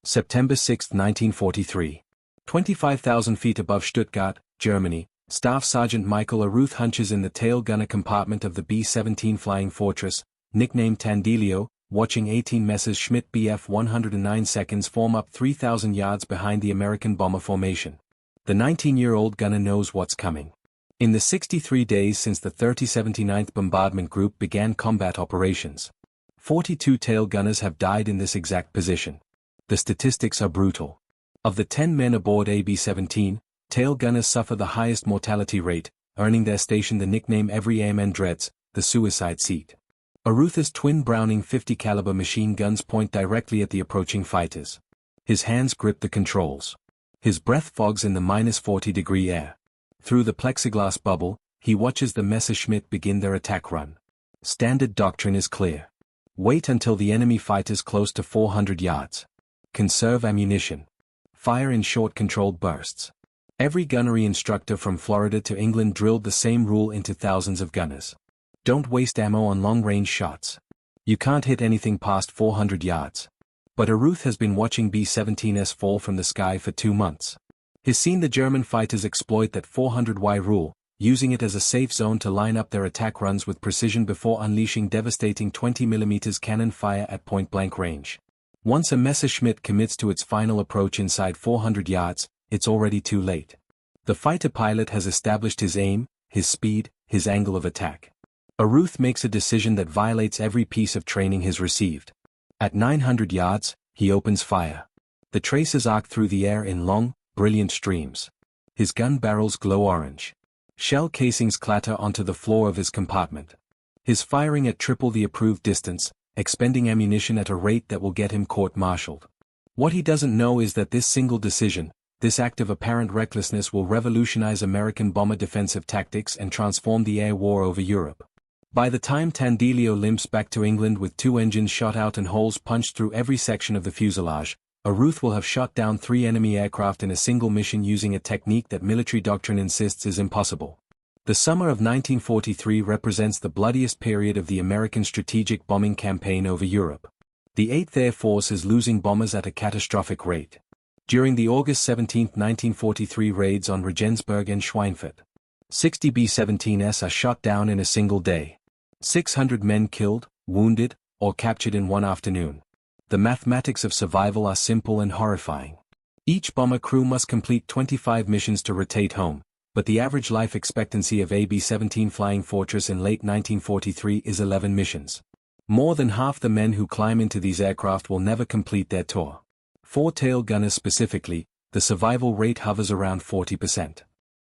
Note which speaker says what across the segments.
Speaker 1: September 6, 1943. 25,000 feet above Stuttgart, Germany, Staff Sergeant Michael Aruth hunches in the tail gunner compartment of the B-17 Flying Fortress, nicknamed Tandilio, watching 18 Messerschmitt Bf 109 seconds form up 3,000 yards behind the American bomber formation. The 19-year-old gunner knows what's coming. In the 63 days since the 3079th Bombardment Group began combat operations, 42 tail gunners have died in this exact position. The statistics are brutal. Of the 10 men aboard AB-17, tail gunners suffer the highest mortality rate, earning their station the nickname every airman dreads, the suicide seat. Aruth's twin Browning 50 caliber machine guns point directly at the approaching fighters. His hands grip the controls. His breath fogs in the -40-degree air. Through the plexiglass bubble, he watches the Messerschmitt begin their attack run. Standard doctrine is clear. Wait until the enemy fighters close to 400 yards. Conserve ammunition. Fire in short controlled bursts. Every gunnery instructor from Florida to England drilled the same rule into thousands of gunners. Don't waste ammo on long-range shots. You can't hit anything past 400 yards. But Aruth has been watching B-17s fall from the sky for 2 months. He's seen the German fighters exploit that 400Y rule, using it as a safe zone to line up their attack runs with precision before unleashing devastating 20mm cannon fire at point-blank range. Once a Messerschmitt commits to its final approach inside 400 yards, it's already too late. The fighter pilot has established his aim, his speed, his angle of attack. Aruth makes a decision that violates every piece of training he's received. At 900 yards, he opens fire. The tracers arc through the air in long, brilliant streams. His gun barrels glow orange. Shell casings clatter onto the floor of his compartment. His firing at triple the approved distance, expending ammunition at a rate that will get him court-martialed. What he doesn't know is that this single decision, this act of apparent recklessness will revolutionize American bomber defensive tactics and transform the air war over Europe. By the time Tandilio limps back to England with 2 engines shot out and holes punched through every section of the fuselage, Aruth will have shot down 3 enemy aircraft in a single mission using a technique that military doctrine insists is impossible. The summer of 1943 represents the bloodiest period of the American strategic bombing campaign over Europe. The 8th Air Force is losing bombers at a catastrophic rate. During the August 17, 1943 raids on Regensburg and Schweinfurt, 60 B-17s are shot down in a single day. 600 men killed, wounded, or captured in one afternoon. The mathematics of survival are simple and horrifying. Each bomber crew must complete 25 missions to rotate home, but the average life expectancy of AB-17 Flying Fortress in late 1943 is 11 missions. More than half the men who climb into these aircraft will never complete their tour. For tail gunners specifically, the survival rate hovers around 40%.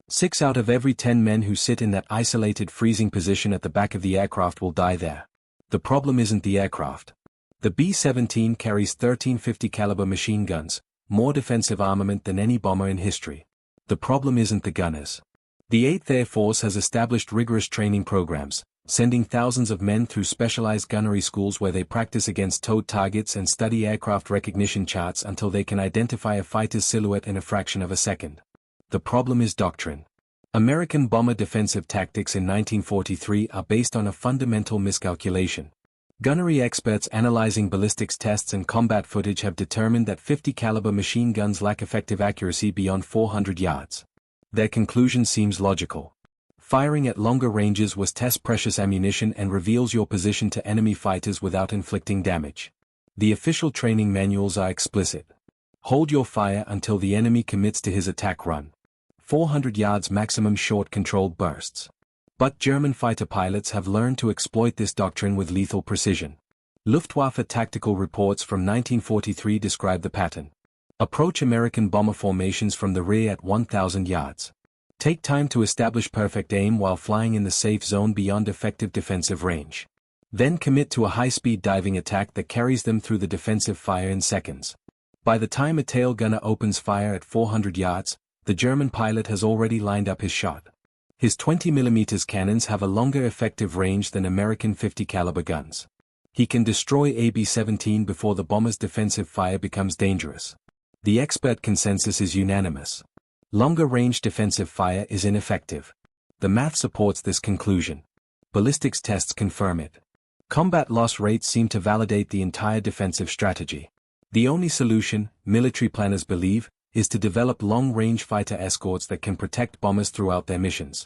Speaker 1: 6 out of every 10 men who sit in that isolated freezing position at the back of the aircraft will die there. The problem isn't the aircraft. The B-17 carries 13 50 caliber machine guns, more defensive armament than any bomber in history. The problem isn't the gunners. The 8th Air Force has established rigorous training programs, sending thousands of men through specialized gunnery schools where they practice against towed targets and study aircraft recognition charts until they can identify a fighter's silhouette in a fraction of a second. The problem is doctrine. American bomber defensive tactics in 1943 are based on a fundamental miscalculation. Gunnery experts analyzing ballistics tests and combat footage have determined that 50 caliber machine guns lack effective accuracy beyond 400 yards. Their conclusion seems logical. Firing at longer ranges was test precious ammunition and reveals your position to enemy fighters without inflicting damage. The official training manuals are explicit. Hold your fire until the enemy commits to his attack run. 400 yards maximum short controlled bursts. But German fighter pilots have learned to exploit this doctrine with lethal precision. Luftwaffe tactical reports from 1943 describe the pattern. Approach American bomber formations from the rear at 1,000 yards. Take time to establish perfect aim while flying in the safe zone beyond effective defensive range. Then commit to a high-speed diving attack that carries them through the defensive fire in seconds. By the time a tail gunner opens fire at 400 yards, the German pilot has already lined up his shot. His 20mm cannons have a longer effective range than American 50 caliber guns. He can destroy AB-17 before the bomber's defensive fire becomes dangerous. The expert consensus is unanimous. Longer range defensive fire is ineffective. The math supports this conclusion. Ballistics tests confirm it. Combat loss rates seem to validate the entire defensive strategy. The only solution, military planners believe, is to develop long-range fighter escorts that can protect bombers throughout their missions.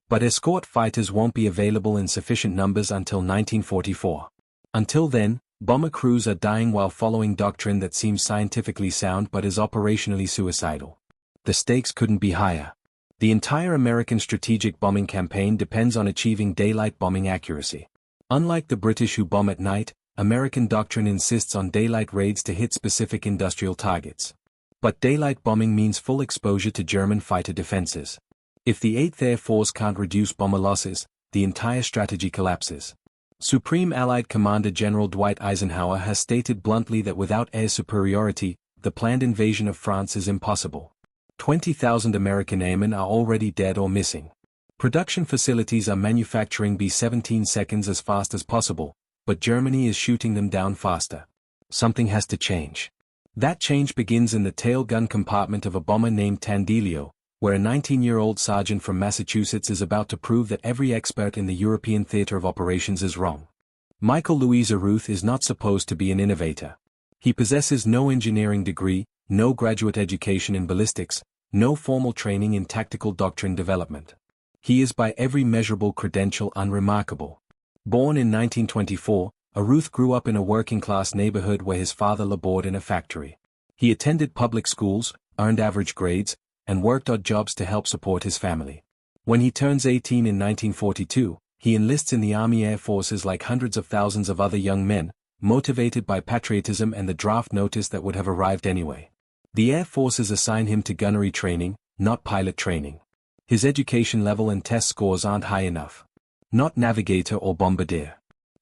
Speaker 1: But escort fighters won't be available in sufficient numbers until 1944. Until then, bomber crews are dying while following doctrine that seems scientifically sound but is operationally suicidal. The stakes couldn't be higher. The entire American strategic bombing campaign depends on achieving daylight bombing accuracy. Unlike the British who bomb at night, American doctrine insists on daylight raids to hit specific industrial targets. But daylight bombing means full exposure to German fighter defenses. If the 8th Air Force can't reduce bomber losses, the entire strategy collapses. Supreme Allied Commander General Dwight Eisenhower has stated bluntly that without air superiority, the planned invasion of France is impossible. 20,000 American airmen are already dead or missing. Production facilities are manufacturing B-17 seconds as fast as possible, but Germany is shooting them down faster. Something has to change. That change begins in the tail gun compartment of a bomber named Tandilio, where a 19-year-old sergeant from Massachusetts is about to prove that every expert in the European theater of operations is wrong. Michael Louis Aruth is not supposed to be an innovator. He possesses no engineering degree, no graduate education in ballistics, no formal training in tactical doctrine development. He is by every measurable credential unremarkable. Born in 1924, Aruth grew up in a working-class neighborhood where his father labored in a factory. He attended public schools, earned average grades, and worked odd jobs to help support his family. When he turns 18 in 1942, he enlists in the Army Air Forces like hundreds of thousands of other young men, motivated by patriotism and the draft notice that would have arrived anyway. The Air Forces assign him to gunnery training, not pilot training. His education level and test scores aren't high enough. Not navigator or bombardier.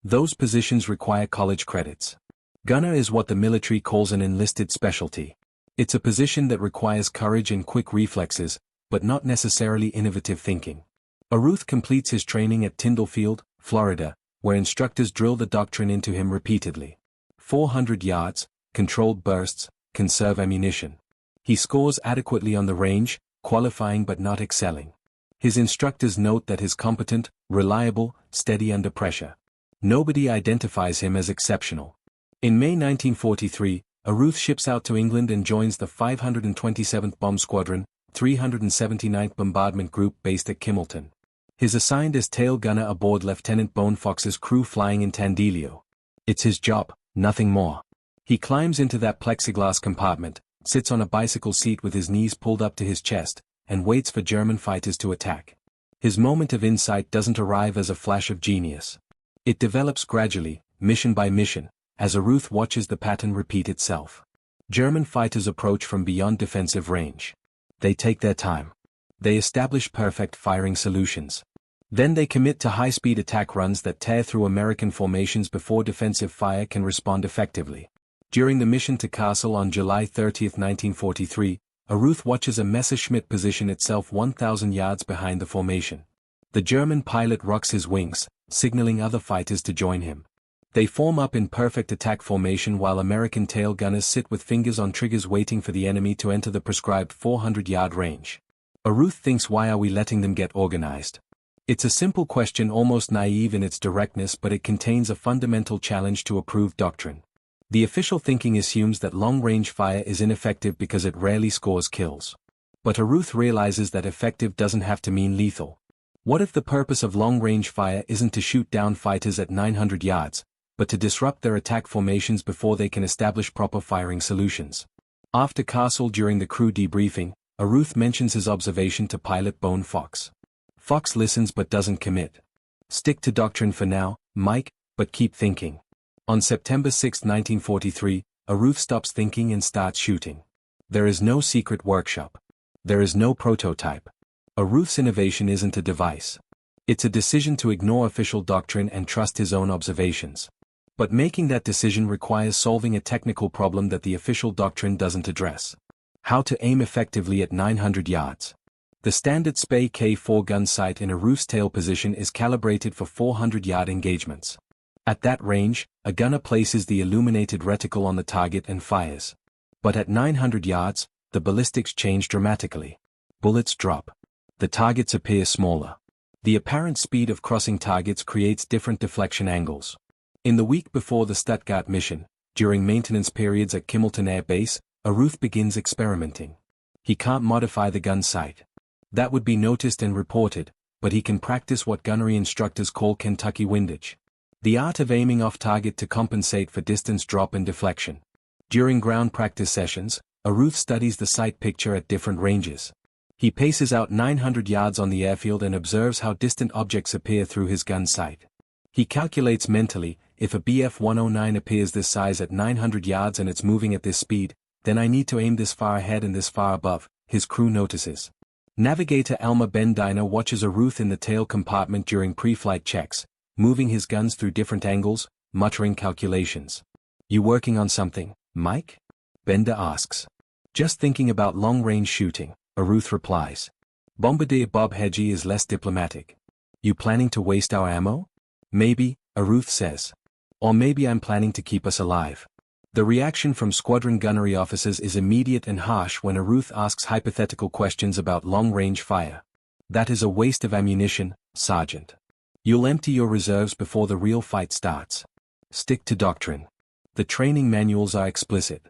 Speaker 1: Those positions require college credits. Gunner is what the military calls an enlisted specialty. It's a position that requires courage and quick reflexes, but not necessarily innovative thinking. Aruth completes his training at Tyndall Field, Florida, where instructors drill the doctrine into him repeatedly. 400 yards, controlled bursts, conserve ammunition. He scores adequately on the range, qualifying but not excelling. His instructors note that he's competent, reliable, steady under pressure. Nobody identifies him as exceptional. In May 1943, Aruth ships out to England and joins the 527th Bomb Squadron, 379th Bombardment Group based at Kimmelton. He's assigned as tail gunner aboard Lieutenant Bone Fox's crew flying in Tandilio. It's his job, nothing more. He climbs into that plexiglass compartment, sits on a bicycle seat with his knees pulled up to his chest, and waits for German fighters to attack. His moment of insight doesn't arrive as a flash of genius. It develops gradually, mission by mission, as Aruth watches the pattern repeat itself. German fighters approach from beyond defensive range. They take their time. They establish perfect firing solutions. Then they commit to high-speed attack runs that tear through American formations before defensive fire can respond effectively. During the mission to Kassel on July 30, 1943, Aruth watches a Messerschmitt position itself 1,000 yards behind the formation. The German pilot rocks his wings, signaling other fighters to join him. They form up in perfect attack formation while American tail gunners sit with fingers on triggers waiting for the enemy to enter the prescribed 400-yard range. Aruth thinks, why are we letting them get organized? It's a simple question, almost naive in its directness, but it contains a fundamental challenge to approved doctrine. The official thinking assumes that long-range fire is ineffective because it rarely scores kills. But Aruth realizes that effective doesn't have to mean lethal. What if the purpose of long-range fire isn't to shoot down fighters at 900 yards, but to disrupt their attack formations before they can establish proper firing solutions? After Kassel, during the crew debriefing, Aruth mentions his observation to pilot Bone Fox. Fox listens but doesn't commit. Stick to doctrine for now, Mike, but keep thinking. On September 6, 1943, Aruth stops thinking and starts shooting. There is no secret workshop. There is no prototype. Aruth's innovation isn't a device. It's a decision to ignore official doctrine and trust his own observations. But making that decision requires solving a technical problem that the official doctrine doesn't address. How to aim effectively at 900 yards. The standard Spey K4 gun sight in Aruth's tail position is calibrated for 400-yard engagements. At that range, a gunner places the illuminated reticle on the target and fires. But at 900 yards, the ballistics change dramatically. Bullets drop. The targets appear smaller. The apparent speed of crossing targets creates different deflection angles. In the week before the Stuttgart mission, During maintenance periods at Kimmelton Air Base, Aruth begins experimenting. He can't modify the gun sight. That would be noticed and reported, but he can practice what gunnery instructors call Kentucky windage. The art of aiming off target to compensate for distance drop and deflection. During ground practice sessions, Aruth studies the sight picture at different ranges. He paces out 900 yards on the airfield and observes how distant objects appear through his gun sight. He calculates mentally, if a Bf-109 appears this size at 900 yards and it's moving at this speed, then I need to aim this far ahead and this far above, his crew notices. Navigator Elmer Bendiner watches Aruth in the tail compartment during pre-flight checks, moving his guns through different angles, muttering calculations. "You working on something, Mike?" Bender asks. "Just thinking about long-range shooting," Aruth replies. Bombardier Bob Hedgie is less diplomatic. "You planning to waste our ammo?" "Maybe," Aruth says. "Or maybe I'm planning to keep us alive." The reaction from squadron gunnery officers is immediate and harsh when Aruth asks hypothetical questions about long-range fire. "That is a waste of ammunition, Sergeant. You'll empty your reserves before the real fight starts. Stick to doctrine. The training manuals are explicit.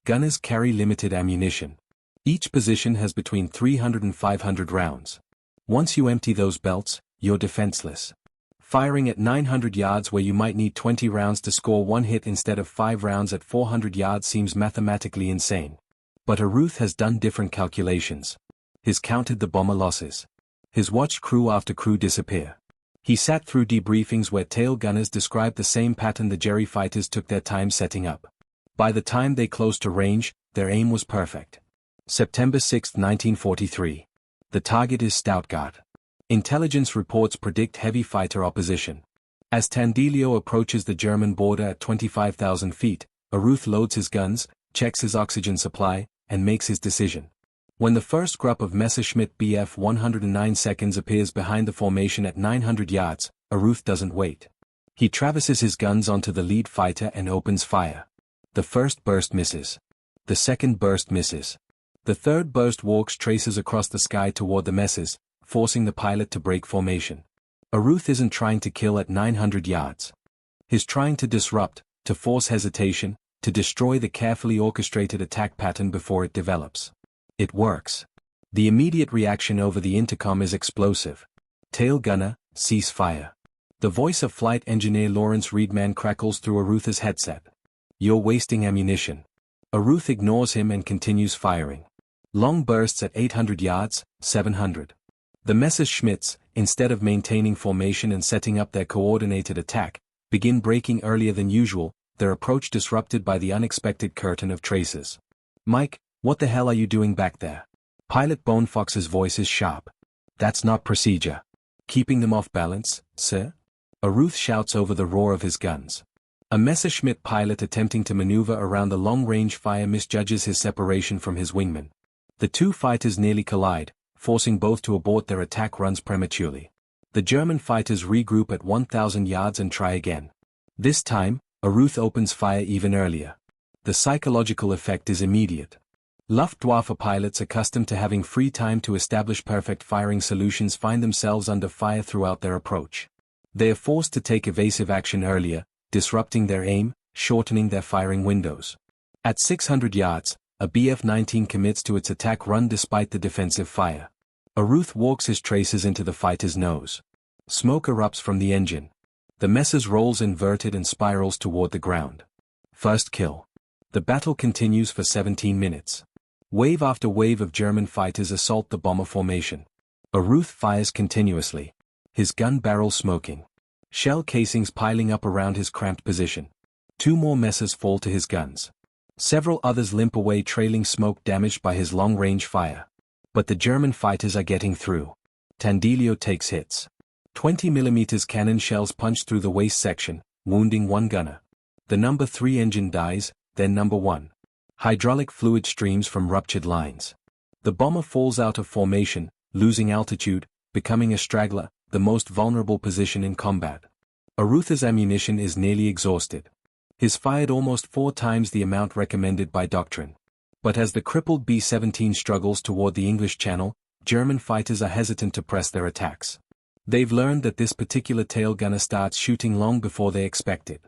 Speaker 1: Gunners carry limited ammunition. Each position has between 300 and 500 rounds. Once you empty those belts, you're defenseless. Firing at 900 yards where you might need 20 rounds to score one hit instead of 5 rounds at 400 yards seems mathematically insane. But Aruth has done different calculations. He's counted the bomber losses. He's watched crew after crew disappear. He sat through debriefings where tail gunners described the same pattern the Jerry fighters took their time setting up. By the time they closed to range, their aim was perfect. September 6, 1943. The target is Stuttgart. Intelligence reports predict heavy fighter opposition. As Tandilio approaches the German border at 25,000 feet, Aruth loads his guns, checks his oxygen supply, and makes his decision. When the first group of Messerschmitt Bf-109 seconds appears behind the formation at 900 yards, Aruth doesn't wait. He traverses his guns onto the lead fighter and opens fire. The first burst misses. The second burst misses. The third burst walks traces across the sky toward the Messers, forcing the pilot to break formation. Aruth isn't trying to kill at 900 yards. He's trying to disrupt, to force hesitation, to destroy the carefully orchestrated attack pattern before it develops. It works. The immediate reaction over the intercom is explosive. "Tail gunner, cease fire." The voice of flight engineer Lawrence Reedman crackles through Aruth's headset. "You're wasting ammunition." Aruth ignores him and continues firing. Long bursts at 800 yards, 700. The Messerschmitts, instead of maintaining formation and setting up their coordinated attack, begin breaking earlier than usual, their approach disrupted by the unexpected curtain of tracers. "Mike, what the hell are you doing back there?" Pilot Bonefox's voice is sharp. "That's not procedure." "Keeping them off balance, sir?" Aruth shouts over the roar of his guns. A Messerschmitt pilot attempting to maneuver around the long-range fire misjudges his separation from his wingman. The two fighters nearly collide, forcing both to abort their attack runs prematurely. The German fighters regroup at 1,000 yards and try again. This time, Aruth opens fire even earlier. The psychological effect is immediate. Luftwaffe pilots accustomed to having free time to establish perfect firing solutions find themselves under fire throughout their approach. They are forced to take evasive action earlier, disrupting their aim, shortening their firing windows. At 600 yards, a Bf-19 commits to its attack run despite the defensive fire. Aruth walks his traces into the fighter's nose. Smoke erupts from the engine. The Messers rolls inverted and spirals toward the ground. First kill. The battle continues for 17 minutes. Wave after wave of German fighters assault the bomber formation. Aruth fires continuously. His gun barrel smoking. Shell casings piling up around his cramped position. 2 more Messers fall to his guns. Several others limp away trailing smoke damaged by his long-range fire. But the German fighters are getting through. Tandilio takes hits. 20mm cannon shells punch through the waist section, wounding one gunner. The number 3 engine dies, then number 1. Hydraulic fluid streams from ruptured lines. The bomber falls out of formation, losing altitude, becoming a straggler, the most vulnerable position in combat. Aruth's ammunition is nearly exhausted. He's fired almost 4 times the amount recommended by doctrine. But as the crippled B-17 struggles toward the English Channel, German fighters are hesitant to press their attacks. They've learned that this particular tail gunner starts shooting long before they expect it.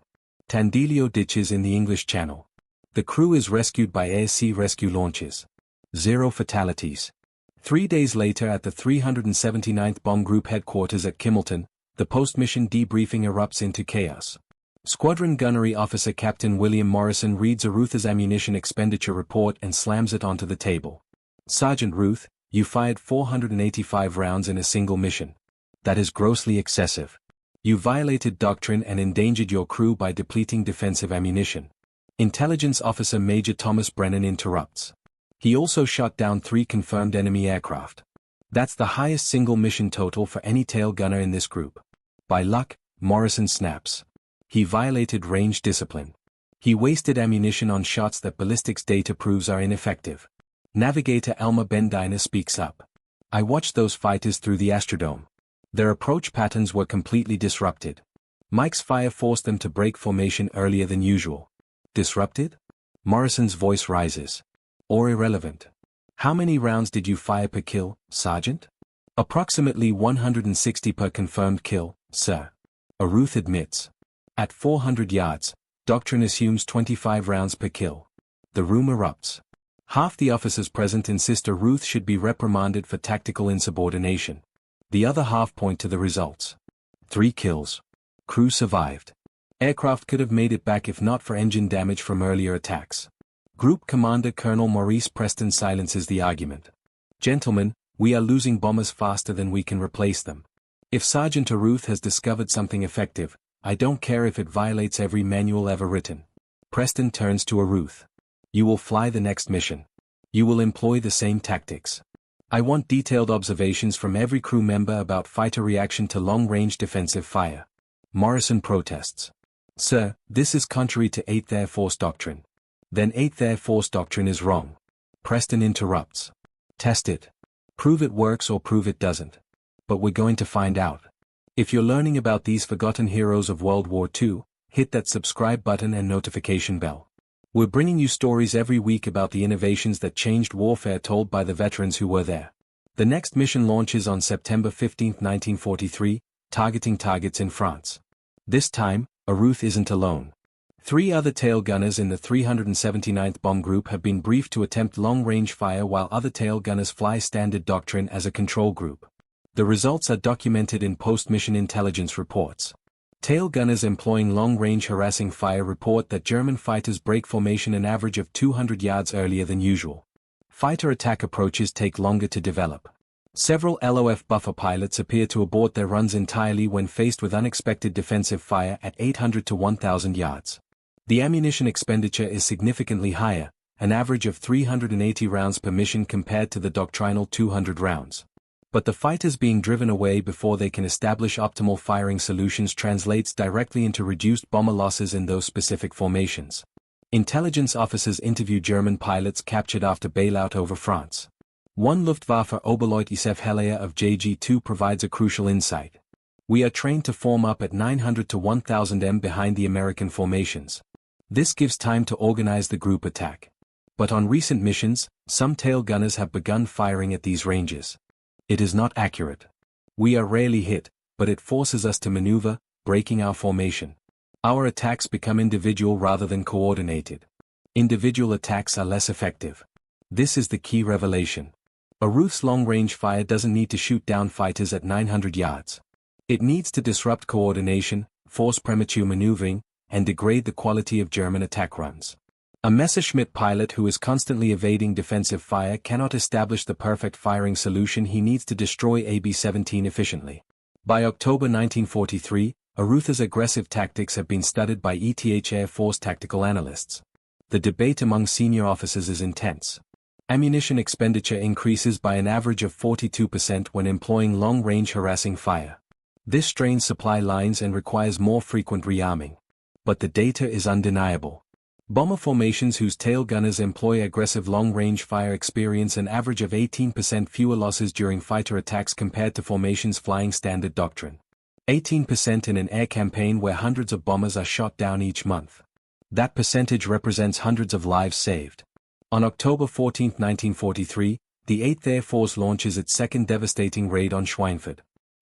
Speaker 1: Tandilio ditches in the English Channel. The crew is rescued by air-sea rescue launches. 0 fatalities. 3 days later at the 379th Bomb Group headquarters at Kimmelton, the post-mission debriefing erupts into chaos. Squadron Gunnery Officer Captain William Morrison reads Arutha's ammunition expenditure report and slams it onto the table. Sergeant Ruth, you fired 485 rounds in a single mission. That is grossly excessive. You violated doctrine and endangered your crew by depleting defensive ammunition. Intelligence Officer Major Thomas Brennan interrupts. He also shot down 3 confirmed enemy aircraft. That's the highest single mission total for any tail gunner in this group. By luck, Morrison snaps. He violated range discipline. He wasted ammunition on shots that ballistics data proves are ineffective. Navigator Elmer Bendiner speaks up. I watched those fighters through the Astrodome. Their approach patterns were completely disrupted. Mike's fire forced them to break formation earlier than usual. Disrupted? Morrison's voice rises. Or irrelevant. How many rounds did you fire per kill, Sergeant? Approximately 160 per confirmed kill, sir. Aruth admits. At 400 yards, doctrine assumes 25 rounds per kill. The room erupts. Half the officers present insist Aruth should be reprimanded for tactical insubordination. The other half point to the results. 3 kills. Crew survived. Aircraft could have made it back if not for engine damage from earlier attacks. Group Commander Colonel Maurice Preston silences the argument. Gentlemen, we are losing bombers faster than we can replace them. If Sergeant Aruth has discovered something effective, I don't care if it violates every manual ever written. Preston turns to Aruth. You will fly the next mission. You will employ the same tactics. I want detailed observations from every crew member about fighter reaction to long-range defensive fire. Morrison protests. Sir, this is contrary to 8th Air Force doctrine. Then 8th Air Force doctrine is wrong. Preston interrupts. Test it. Prove it works or prove it doesn't. But we're going to find out. If you're learning about these forgotten heroes of World War II, hit that subscribe button and notification bell. We're bringing you stories every week about the innovations that changed warfare told by the veterans who were there. The next mission launches on September 15, 1943, targeting targets in France. This time, Aruth isn't alone. 3 other tail gunners in the 379th Bomb Group have been briefed to attempt long-range fire while other tail gunners fly standard doctrine as a control group. The results are documented in post-mission intelligence reports. Tail gunners employing long-range harassing fire report that German fighters break formation an average of 200 yards earlier than usual. Fighter attack approaches take longer to develop. Several LOF buffer pilots appear to abort their runs entirely when faced with unexpected defensive fire at 800 to 1,000 yards. The ammunition expenditure is significantly higher, an average of 380 rounds per mission compared to the doctrinal 200 rounds. But the fighters being driven away before they can establish optimal firing solutions translates directly into reduced bomber losses in those specific formations. Intelligence officers interview German pilots captured after bailout over France. One Luftwaffe Oberleut Isef Heller of JG2 provides a crucial insight. We are trained to form up at 900 to 1000 m behind the American formations. This gives time to organize the group attack. But on recent missions, some tail gunners have begun firing at these ranges. It is not accurate. We are rarely hit, but it forces us to maneuver, breaking our formation. Our attacks become individual rather than coordinated. Individual attacks are less effective. This is the key revelation. Aruth's long-range fire doesn't need to shoot down fighters at 900 yards. It needs to disrupt coordination, force premature maneuvering, and degrade the quality of German attack runs. A Messerschmitt pilot who is constantly evading defensive fire cannot establish the perfect firing solution he needs to destroy AB-17 efficiently. By October 1943, Arutha's aggressive tactics have been studied by ETH Air Force tactical analysts. The debate among senior officers is intense. Ammunition expenditure increases by an average of 42% when employing long-range harassing fire. This strains supply lines and requires more frequent rearming. But the data is undeniable. Bomber formations whose tail gunners employ aggressive long-range fire experience an average of 18% fewer losses during fighter attacks compared to formations flying standard doctrine. 18% in an air campaign where hundreds of bombers are shot down each month. That percentage represents hundreds of lives saved. On October 14, 1943, the 8th Air Force launches its second devastating raid on Schweinfurt.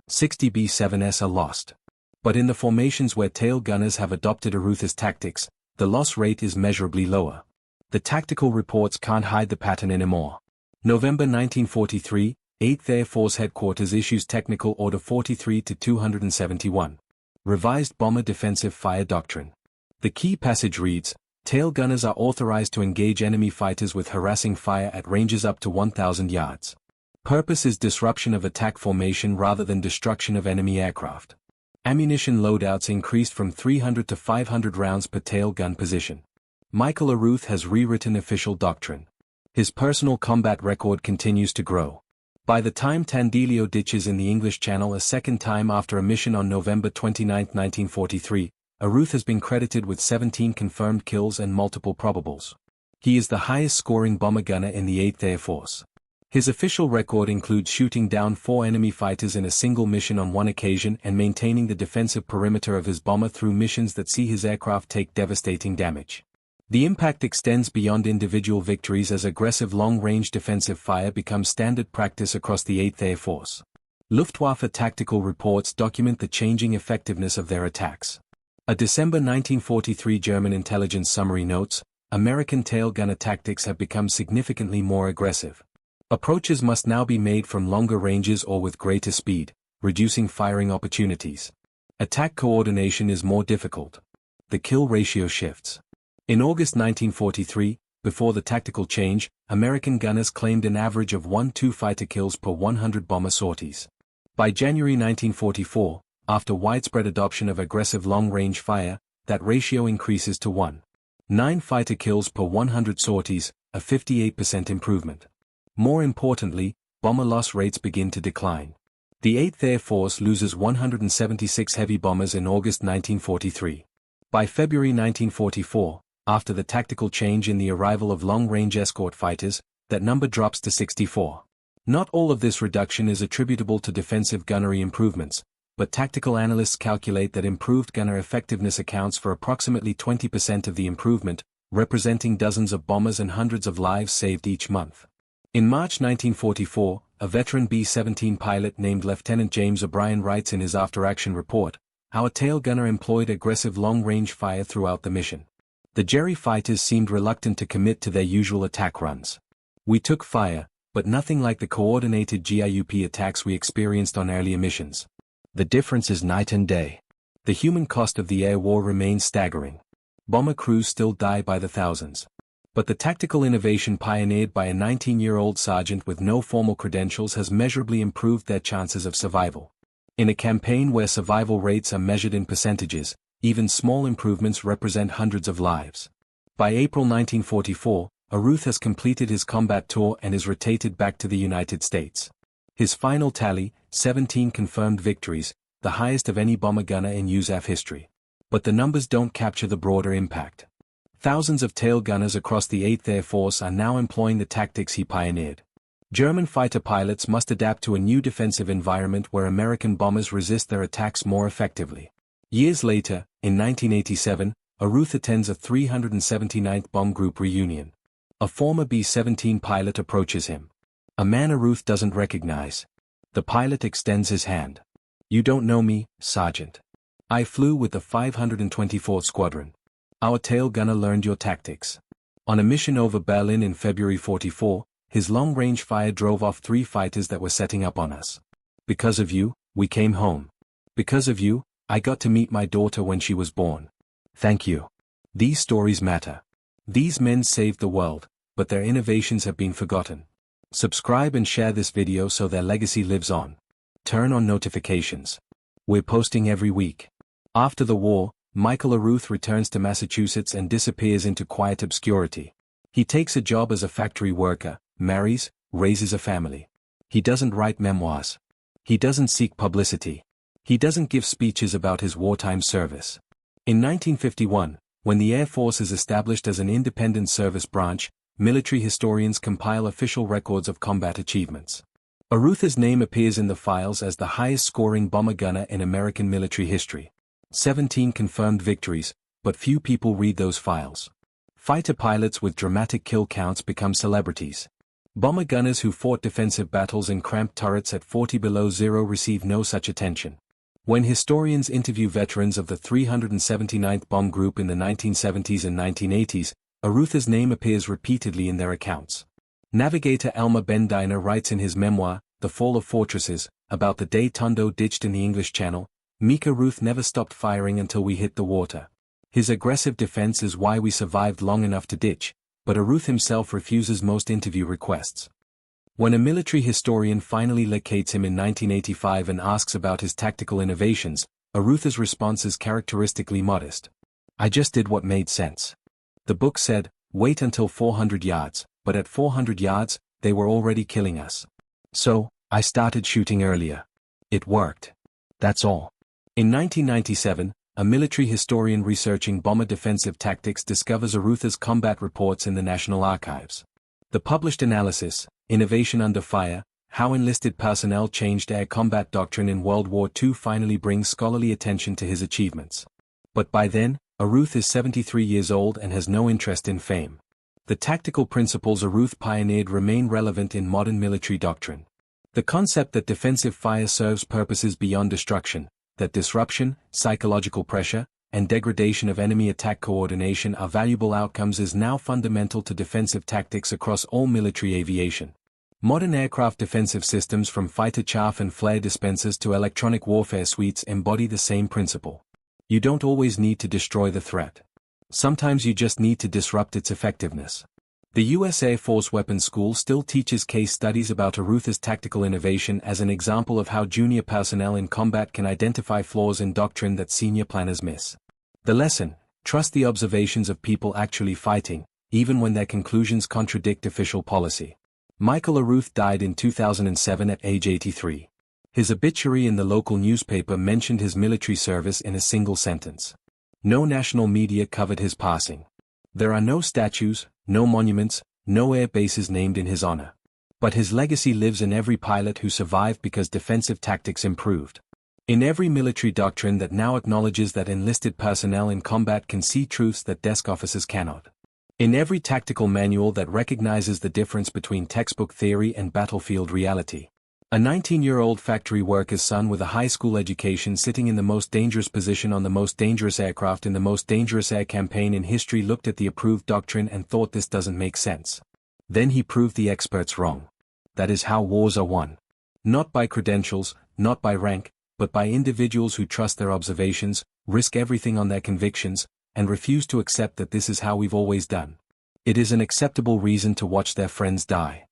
Speaker 1: 60 B-7s are lost. But in the formations where tail gunners have adopted Arutha's tactics, the loss rate is measurably lower. The tactical reports can't hide the pattern anymore. November 1943, 8th Air Force Headquarters issues Technical Order 43-271. Revised Bomber Defensive Fire Doctrine. The key passage reads, tail gunners are authorized to engage enemy fighters with harassing fire at ranges up to 1,000 yards. Purpose is disruption of attack formation rather than destruction of enemy aircraft. Ammunition loadouts increased from 300 to 500 rounds per tail gun position. Michael Aruth has rewritten official doctrine. His personal combat record continues to grow. By the time Tandilio ditches in the English Channel a second time after a mission on November 29, 1943, Aruth has been credited with 17 confirmed kills and multiple probables. He is the highest-scoring bomber gunner in the 8th Air Force. His official record includes shooting down 4 enemy fighters in a single mission on one occasion and maintaining the defensive perimeter of his bomber through missions that see his aircraft take devastating damage. The impact extends beyond individual victories as aggressive long-range defensive fire becomes standard practice across the 8th Air Force. Luftwaffe tactical reports document the changing effectiveness of their attacks. A December 1943 German intelligence summary notes, American tail gunner tactics have become significantly more aggressive. Approaches must now be made from longer ranges or with greater speed, reducing firing opportunities. Attack coordination is more difficult. The kill ratio shifts. In August 1943, before the tactical change, American gunners claimed an average of 1-2 fighter kills per 100 bomber sorties. By January 1944, after widespread adoption of aggressive long-range fire, that ratio increases to 1.9 fighter kills per 100 sorties, a 58% improvement. More importantly, bomber loss rates begin to decline. The 8th Air Force loses 176 heavy bombers in August 1943. By February 1944, after the tactical change in the arrival of long-range escort fighters, that number drops to 64. Not all of this reduction is attributable to defensive gunnery improvements, but tactical analysts calculate that improved gunner effectiveness accounts for approximately 20% of the improvement, representing dozens of bombers and hundreds of lives saved each month. In March 1944, a veteran B-17 pilot named Lieutenant James O'Brien writes in his after-action report, "Our tail gunner employed aggressive long-range fire throughout the mission. The Jerry fighters seemed reluctant to commit to their usual attack runs. We took fire, but nothing like the coordinated GIUP attacks we experienced on earlier missions. The difference is night and day. The human cost of the air war remains staggering. Bomber crews still die by the thousands. But the tactical innovation pioneered by a 19-year-old sergeant with no formal credentials has measurably improved their chances of survival. In a campaign where survival rates are measured in percentages, even small improvements represent hundreds of lives." By April 1944, Aruth has completed his combat tour and is rotated back to the United States. His final tally, 17 confirmed victories, the highest of any bomber gunner in USAF history. But the numbers don't capture the broader impact. Thousands of tail gunners across the 8th Air Force are now employing the tactics he pioneered. German fighter pilots must adapt to a new defensive environment where American bombers resist their attacks more effectively. Years later, in 1987, Aruth attends a 379th Bomb Group reunion. A former B-17 pilot approaches him. A man Aruth doesn't recognize. The pilot extends his hand. "You don't know me, Sergeant. I flew with the 524th Squadron. Our tail gunner learned your tactics." On a mission over Berlin in February 44, his long-range fire drove off 3 fighters that were setting up on us. "Because of you, we came home. Because of you, I got to meet my daughter when she was born. Thank you." These stories matter. These men saved the world, but their innovations have been forgotten. Subscribe and share this video so their legacy lives on. Turn on notifications. We're posting every week. After the war, Michael Aruth returns to Massachusetts and disappears into quiet obscurity. He takes a job as a factory worker, marries, raises a family. He doesn't write memoirs. He doesn't seek publicity. He doesn't give speeches about his wartime service. In 1951, when the Air Force is established as an independent service branch, military historians compile official records of combat achievements. Aruth's name appears in the files as the highest-scoring bomber gunner in American military history. 17 confirmed victories, but few people read those files. Fighter pilots with dramatic kill counts become celebrities. Bomber gunners who fought defensive battles in cramped turrets at 40 below zero receive no such attention. When historians interview veterans of the 379th Bomb Group in the 1970s and 1980s, Arutha's name appears repeatedly in their accounts. Navigator Elmer Bendiner writes in his memoir, The Fall of Fortresses, about the day Tondo ditched in the English Channel, Meek Aruth never stopped firing until we hit the water. His aggressive defense is why we survived long enough to ditch, but Aruth himself refuses most interview requests. When a military historian finally locates him in 1985 and asks about his tactical innovations, Arutha's response is characteristically modest. I just did what made sense. The book said, wait until 400 yards, but at 400 yards, they were already killing us. So, I started shooting earlier. It worked. That's all. In 1997, a military historian researching bomber defensive tactics discovers Arutha's combat reports in the National Archives. The published analysis, Innovation Under Fire, How Enlisted Personnel Changed Air Combat Doctrine in World War II finally brings scholarly attention to his achievements. But by then, Aruth is 73 years old and has no interest in fame. The tactical principles Aruth pioneered remain relevant in modern military doctrine. The concept that defensive fire serves purposes beyond destruction, that disruption, psychological pressure, and degradation of enemy attack coordination are valuable outcomes is now fundamental to defensive tactics across all military aviation. Modern aircraft defensive systems from fighter chaff and flare dispensers to electronic warfare suites embody the same principle. You don't always need to destroy the threat. Sometimes you just need to disrupt its effectiveness. The U.S. Air Force Weapons School still teaches case studies about Arutha's tactical innovation as an example of how junior personnel in combat can identify flaws in doctrine that senior planners miss. The lesson: trust the observations of people actually fighting, even when their conclusions contradict official policy. Michael Aruth died in 2007 at age 83. His obituary in the local newspaper mentioned his military service in a single sentence. No national media covered his passing. There are no statues, no monuments, no air bases named in his honor. But his legacy lives in every pilot who survived because defensive tactics improved. In every military doctrine that now acknowledges that enlisted personnel in combat can see truths that desk officers cannot. In every tactical manual that recognizes the difference between textbook theory and battlefield reality. A 19-year-old factory worker's son with a high school education sitting in the most dangerous position on the most dangerous aircraft in the most dangerous air campaign in history looked at the approved doctrine and thought this doesn't make sense. Then he proved the experts wrong. That is how wars are won. Not by credentials, not by rank, but by individuals who trust their observations, risk everything on their convictions, and refuse to accept that this is how we've always done. It is an acceptable reason to watch their friends die.